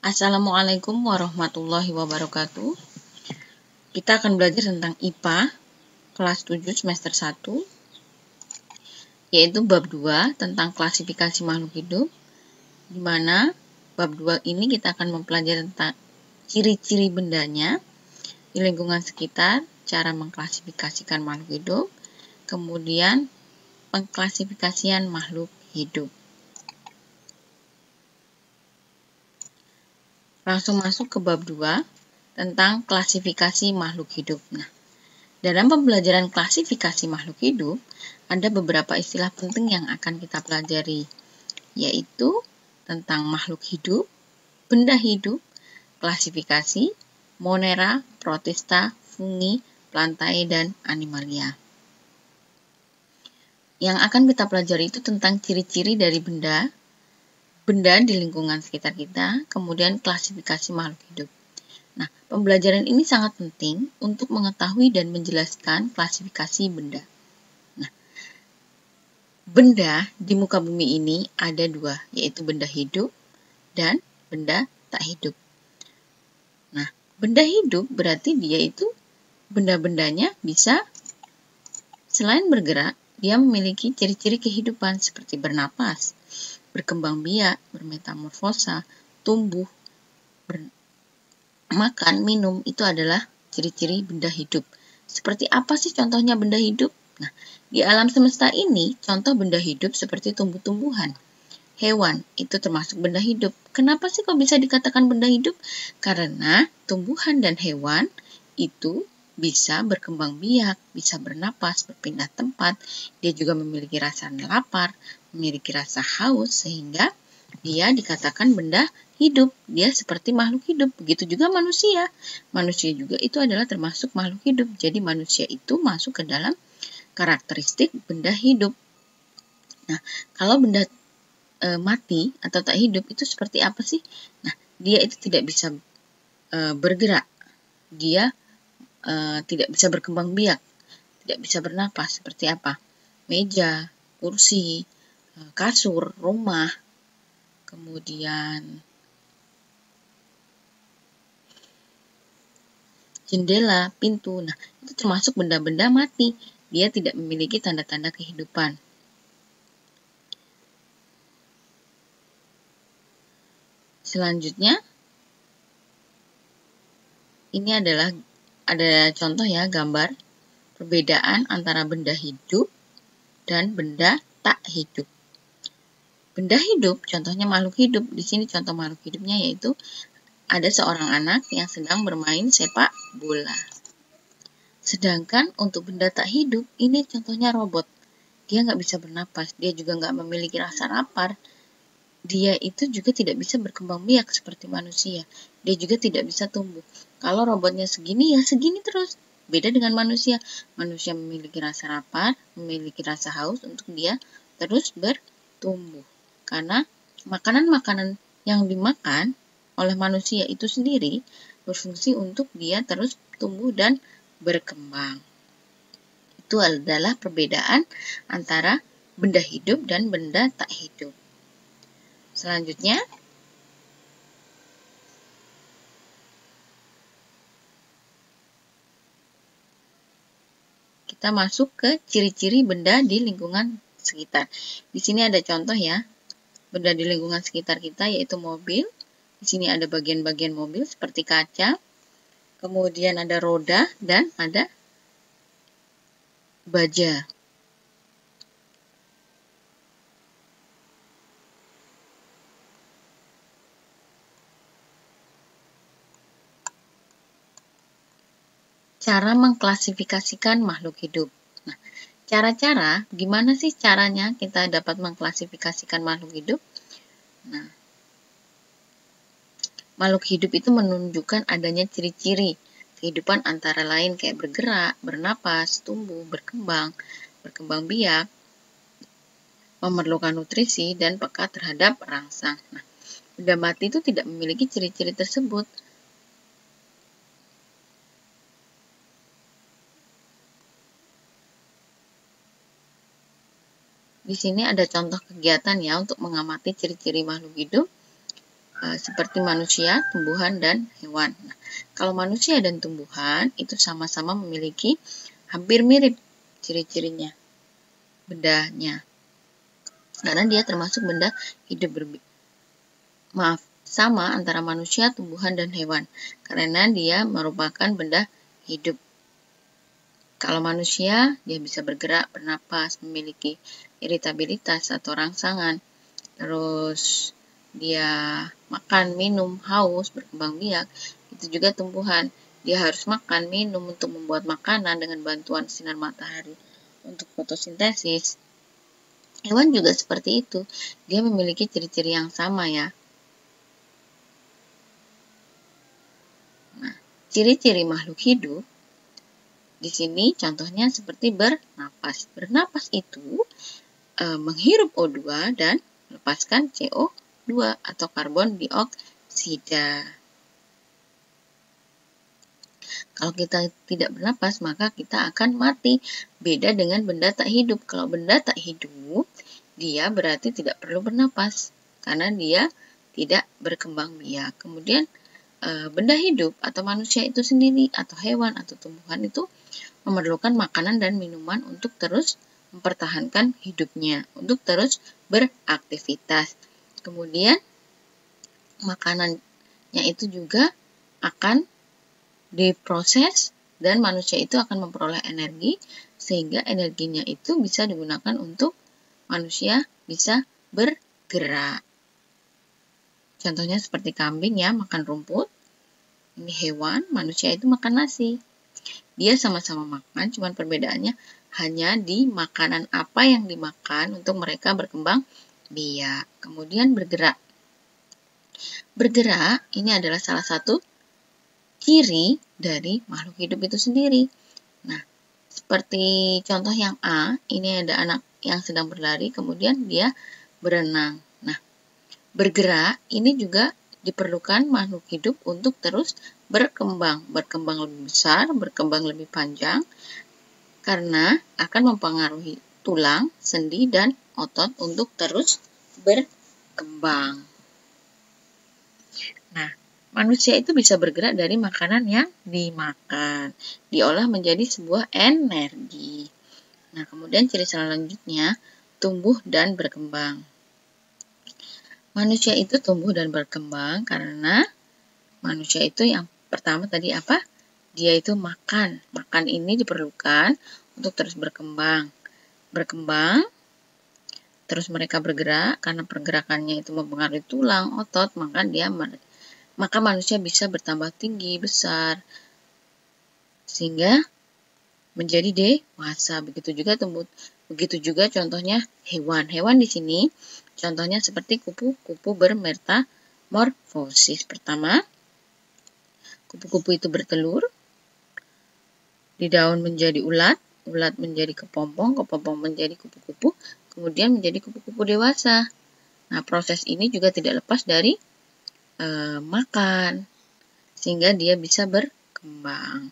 Assalamualaikum warahmatullahi wabarakatuh. Kita akan belajar tentang IPA kelas 7 semester 1, yaitu bab 2 tentang klasifikasi makhluk hidup, di mana bab 2 ini kita akan mempelajari tentang ciri-ciri bendanya di lingkungan sekitar, cara mengklasifikasikan makhluk hidup, kemudian pengklasifikasian makhluk hidup. Langsung masuk ke bab 2 tentang klasifikasi makhluk hidup. Nah, dalam pembelajaran klasifikasi makhluk hidup, ada beberapa istilah penting yang akan kita pelajari, yaitu tentang makhluk hidup, benda hidup, klasifikasi, monera, protista, fungi, plantae, dan animalia. Yang akan kita pelajari itu tentang ciri-ciri dari benda di lingkungan sekitar kita, kemudian klasifikasi makhluk hidup. Nah, pembelajaran ini sangat penting untuk mengetahui dan menjelaskan klasifikasi benda. Nah, benda di muka bumi ini ada dua, yaitu benda hidup dan benda tak hidup. Nah, benda hidup berarti dia itu benda-bendanya bisa selain bergerak, dia memiliki ciri-ciri kehidupan seperti bernapas, berkembang biak, bermetamorfosa, tumbuh, makan, minum, itu adalah ciri-ciri benda hidup. Seperti apa sih contohnya benda hidup? Nah, di alam semesta ini, contoh benda hidup seperti tumbuh-tumbuhan. Hewan, itu termasuk benda hidup. Kenapa sih kok bisa dikatakan benda hidup? Karena tumbuhan dan hewan itu bisa berkembang biak, bisa bernapas, berpindah tempat. Dia juga memiliki rasa lapar, memiliki rasa haus, sehingga dia dikatakan benda hidup. Dia seperti makhluk hidup. Begitu juga manusia. Manusia juga itu adalah termasuk makhluk hidup. Jadi manusia itu masuk ke dalam karakteristik benda hidup. Nah, kalau benda mati atau tak hidup itu seperti apa sih? Nah, dia itu tidak bisa bergerak. Dia tidak bisa berkembang biak. Tidak bisa bernapas. Seperti apa? Meja, kursi, kasur, rumah, kemudian jendela, pintu. Nah, itu termasuk benda-benda mati. Dia tidak memiliki tanda-tanda kehidupan. Selanjutnya, ini adalah ada contoh ya, gambar perbedaan antara benda hidup dan benda tak hidup. Benda hidup, contohnya makhluk hidup. Di sini contoh makhluk hidupnya yaitu ada seorang anak yang sedang bermain sepak bola. Sedangkan untuk benda tak hidup, ini contohnya robot. Dia nggak bisa bernapas, dia juga nggak memiliki rasa lapar. Dia itu juga tidak bisa berkembang biak seperti manusia. Dia juga tidak bisa tumbuh. Kalau robotnya segini, ya segini terus. Beda dengan manusia. Manusia memiliki rasa lapar, memiliki rasa haus untuk dia terus bertumbuh. Karena makanan-makanan yang dimakan oleh manusia itu sendiri berfungsi untuk dia terus tumbuh dan berkembang. Itu adalah perbedaan antara benda hidup dan benda tak hidup. Selanjutnya, kita masuk ke ciri-ciri benda di lingkungan sekitar. Di sini ada contoh ya, benda di lingkungan sekitar kita yaitu mobil. Di sini ada bagian-bagian mobil seperti kaca, kemudian ada roda dan ada baja. Cara mengklasifikasikan makhluk hidup. Nah, cara-cara, gimana sih caranya kita dapat mengklasifikasikan makhluk hidup? Nah, makhluk hidup itu menunjukkan adanya ciri-ciri kehidupan antara lain kayak bergerak, bernapas, tumbuh, berkembang biak, memerlukan nutrisi, dan peka terhadap rangsang. Nah, benda mati itu tidak memiliki ciri-ciri tersebut. Di sini ada contoh kegiatan ya untuk mengamati ciri-ciri makhluk hidup. seperti manusia, tumbuhan, dan hewan. Nah, kalau manusia dan tumbuhan itu sama-sama memiliki hampir mirip ciri-cirinya, bendanya. Karena dia termasuk benda hidup sama antara manusia, tumbuhan, dan hewan. Karena dia merupakan benda hidup. Kalau manusia, dia bisa bergerak, bernapas, memiliki iritabilitas atau rangsangan. Terus dia makan, minum, haus, berkembang biak. Itu juga tumbuhan. Dia harus makan, minum untuk membuat makanan dengan bantuan sinar matahari untuk fotosintesis. Hewan juga seperti itu. Dia memiliki ciri-ciri yang sama ya. Nah, ciri-ciri makhluk hidup di sini contohnya seperti bernapas. Bernapas itu menghirup O2 dan melepaskan CO2 atau karbon dioksida. Kalau kita tidak bernapas, maka kita akan mati. Beda dengan benda tak hidup. Kalau benda tak hidup, dia berarti tidak perlu bernapas karena dia tidak berkembang biak. Kemudian benda hidup atau manusia itu sendiri atau hewan atau tumbuhan itu memerlukan makanan dan minuman untuk terus mempertahankan hidupnya, untuk terus beraktivitas. Kemudian makanannya itu juga akan diproses dan manusia itu akan memperoleh energi sehingga energinya itu bisa digunakan untuk manusia bisa bergerak. Contohnya seperti kambing ya, makan rumput. Ini hewan, manusia itu makan nasi. Dia sama-sama makan, cuman perbedaannya hanya di makanan apa yang dimakan untuk mereka berkembang biak. Kemudian bergerak. Bergerak ini adalah salah satu ciri dari makhluk hidup itu sendiri. Nah, seperti contoh yang A, ini ada anak yang sedang berlari, kemudian dia berenang. Nah, bergerak ini juga diperlukan makhluk hidup untuk terus berkembang lebih besar, berkembang lebih panjang, karena akan mempengaruhi tulang, sendi, dan otot untuk terus berkembang. Nah, manusia itu bisa bergerak dari makanan yang dimakan, diolah menjadi sebuah energi. Nah, kemudian ciri selanjutnya, tumbuh dan berkembang. Manusia itu tumbuh dan berkembang karena manusia itu yang pertama tadi apa? Dia itu makan. Makan ini diperlukan untuk terus berkembang. Berkembang, terus mereka bergerak karena pergerakannya itu mempengaruhi tulang, otot, maka manusia bisa bertambah tinggi, besar, sehingga menjadi dewasa. Begitu juga contohnya hewan. Hewan di sini contohnya seperti kupu-kupu bermetamorfosis. Pertama, kupu-kupu itu bertelur, di daun menjadi ulat, ulat menjadi kepompong, kepompong menjadi kupu-kupu, kemudian menjadi kupu-kupu dewasa. Nah, proses ini juga tidak lepas dari makan, sehingga dia bisa berkembang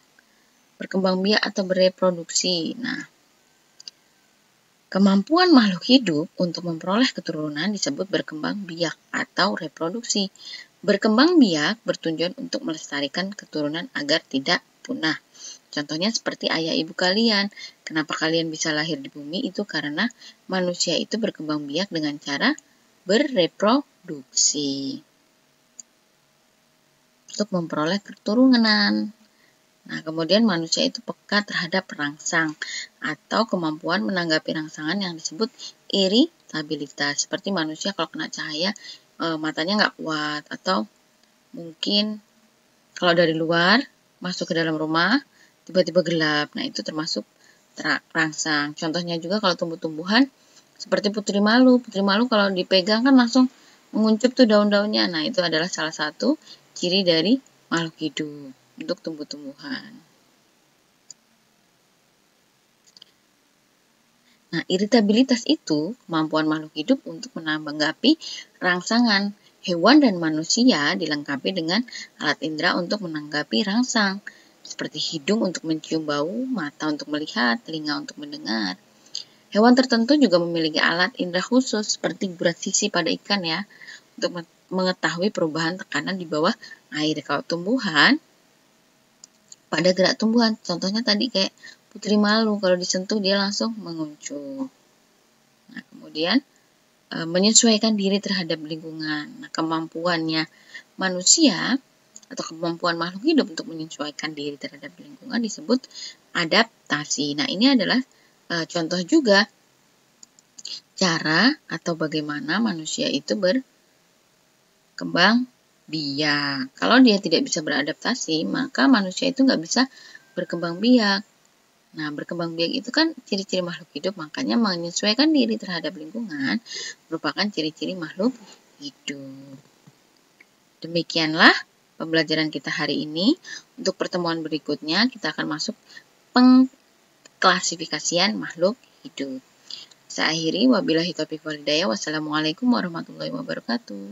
biak atau bereproduksi. Nah, kemampuan makhluk hidup untuk memperoleh keturunan disebut berkembang biak atau reproduksi. Berkembang biak bertujuan untuk melestarikan keturunan agar tidak punah. Contohnya seperti ayah ibu kalian. Kenapa kalian bisa lahir di bumi? Itu karena manusia itu berkembang biak dengan cara bereproduksi untuk memperoleh keturunan. Nah, kemudian manusia itu peka terhadap rangsang atau kemampuan menanggapi rangsangan yang disebut iritabilitas. Seperti manusia kalau kena cahaya matanya nggak kuat, atau mungkin kalau dari luar masuk ke dalam rumah tiba-tiba gelap. Nah, itu termasuk rangsang. Contohnya juga kalau tumbuh-tumbuhan seperti putri malu. Putri malu kalau dipegang kan langsung menguncup tuh daun-daunnya. Nah, itu adalah salah satu ciri dari makhluk hidup untuk tumbuh-tumbuhan. Nah, iritabilitas itu kemampuan makhluk hidup untuk menanggapi rangsangan. Hewan dan manusia dilengkapi dengan alat indera untuk menanggapi rangsang, seperti hidung untuk mencium bau, mata untuk melihat, telinga untuk mendengar. Hewan tertentu juga memiliki alat indera khusus, seperti gurat sisi pada ikan ya, untuk mengetahui perubahan tekanan di bawah air. Kalau tumbuhan, pada gerak tumbuhan, contohnya tadi kayak putri malu, kalau disentuh dia langsung menguncup. Nah, kemudian menyesuaikan diri terhadap lingkungan. Nah, kemampuannya manusia atau kemampuan makhluk hidup untuk menyesuaikan diri terhadap lingkungan disebut adaptasi. Nah, ini adalah contoh juga cara atau bagaimana manusia itu berkembang biak. Kalau dia tidak bisa beradaptasi, maka manusia itu nggak bisa berkembang biak. Nah, berkembang biak itu kan ciri-ciri makhluk hidup, makanya menyesuaikan diri terhadap lingkungan merupakan ciri-ciri makhluk hidup. Demikianlah pembelajaran kita hari ini. Untuk pertemuan berikutnya, kita akan masuk pengklasifikasian makhluk hidup. Saya akhiri, wabillahi taufiq wal hidayah. Wassalamualaikum warahmatullahi wabarakatuh.